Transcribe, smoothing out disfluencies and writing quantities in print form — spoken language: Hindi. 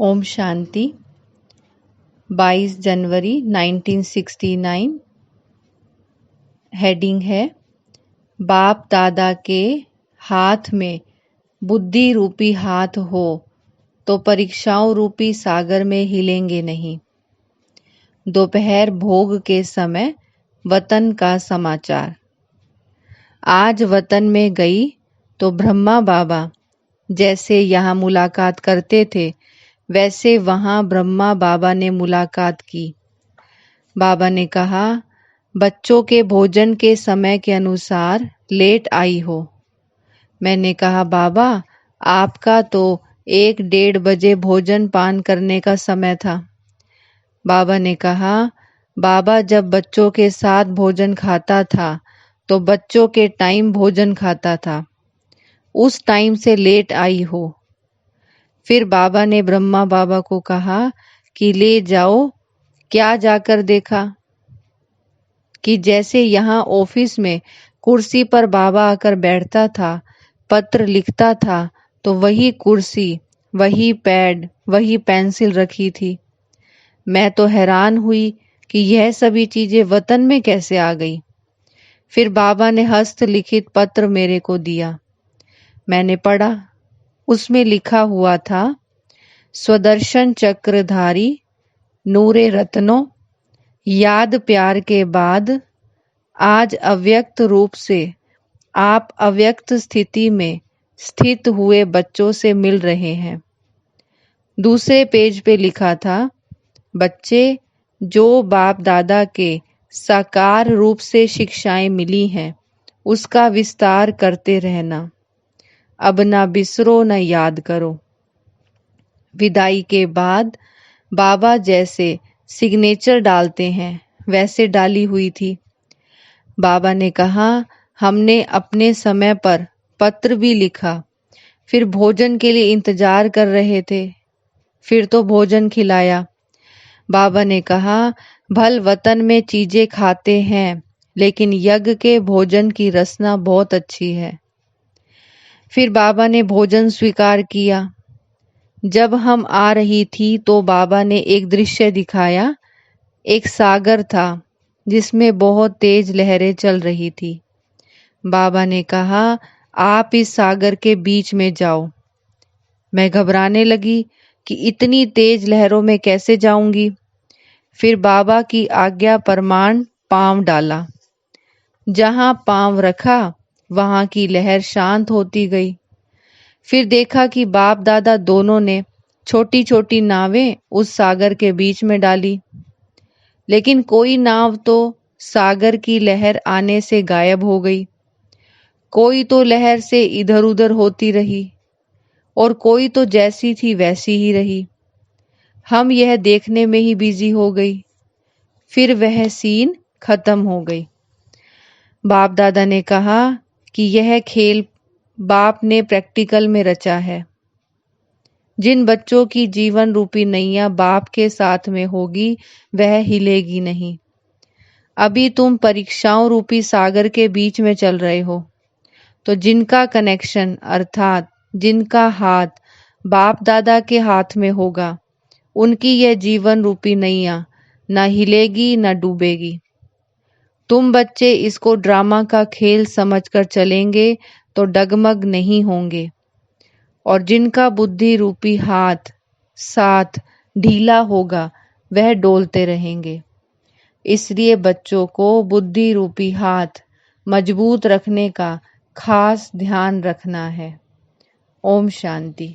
ओम शांति। 22 जनवरी 1969। हेडिंग है बाप दादा के हाथ में बुद्धि रूपी हाथ हो तो परीक्षाओं रूपी सागर में हिलेंगे नहीं। दोपहर भोग के समय वतन का समाचार। आज वतन में गई तो ब्रह्मा बाबा जैसे यहाँ मुलाकात करते थे वैसे वहाँ ब्रह्मा बाबा ने मुलाकात की। बाबा ने कहा, बच्चों के भोजन के समय के अनुसार लेट आई हो। मैंने कहा, बाबा आपका तो 1-1:30 बजे भोजन पान करने का समय था। बाबा ने कहा, बाबा जब बच्चों के साथ भोजन खाता था तो बच्चों के टाइम भोजन खाता था, उस टाइम से लेट आई हो। फिर बाबा ने ब्रह्मा बाबा को कहा कि ले जाओ। क्या जाकर देखा कि जैसे यहाँ ऑफिस में कुर्सी पर बाबा आकर बैठता था, पत्र लिखता था, तो वही कुर्सी, वही पैड, वही पेंसिल रखी थी। मैं तो हैरान हुई कि यह सभी चीजें वतन में कैसे आ गई। फिर बाबा ने हस्तलिखित पत्र मेरे को दिया। मैंने पढ़ा। उसमें लिखा हुआ था, स्वदर्शन चक्रधारी नूरे रत्नों, याद प्यार के बाद आज अव्यक्त रूप से आप अव्यक्त स्थिति में स्थित हुए बच्चों से मिल रहे हैं। दूसरे पेज पे लिखा था, बच्चे जो बाप दादा के साकार रूप से शिक्षाएं मिली हैं उसका विस्तार करते रहना। अब ना बिसरो न याद करो। विदाई के बाद बाबा जैसे सिग्नेचर डालते हैं वैसे डाली हुई थी। बाबा ने कहा, हमने अपने समय पर पत्र भी लिखा, फिर भोजन के लिए इंतजार कर रहे थे, फिर तो भोजन खिलाया। बाबा ने कहा, भल वतन में चीजें खाते हैं लेकिन यज्ञ के भोजन की रसना बहुत अच्छी है। फिर बाबा ने भोजन स्वीकार किया। जब हम आ रही थी तो बाबा ने एक दृश्य दिखाया। एक सागर था जिसमें बहुत तेज लहरें चल रही थी। बाबा ने कहा, आप इस सागर के बीच में जाओ। मैं घबराने लगी कि इतनी तेज लहरों में कैसे जाऊंगी। फिर बाबा की आज्ञा परमाण पांव डाला। जहां पांव रखा वहां की लहर शांत होती गई। फिर देखा कि बाप दादा दोनों ने छोटी छोटी नावें उस सागर के बीच में डाली, लेकिन कोई नाव तो सागर की लहर आने से गायब हो गई, कोई तो लहर से इधर उधर होती रही और कोई तो जैसी थी वैसी ही रही। हम यह देखने में ही बिजी हो गई। फिर वह सीन खत्म हो गई। बाप दादा ने कहा कि यह खेल बाप ने प्रैक्टिकल में रचा है। जिन बच्चों की जीवन रूपी नैया बाप के साथ में होगी वह हिलेगी नहीं। अभी तुम परीक्षाओं रूपी सागर के बीच में चल रहे हो, तो जिनका कनेक्शन अर्थात जिनका हाथ बाप दादा के हाथ में होगा उनकी यह जीवन रूपी नैया न हिलेगी न डूबेगी। तुम बच्चे इसको ड्रामा का खेल समझकर चलेंगे तो डगमग नहीं होंगे, और जिनका बुद्धि रूपी हाथ साथ ढीला होगा वह डोलते रहेंगे। इसलिए बच्चों को बुद्धि रूपी हाथ मजबूत रखने का खास ध्यान रखना है। ओम शांति।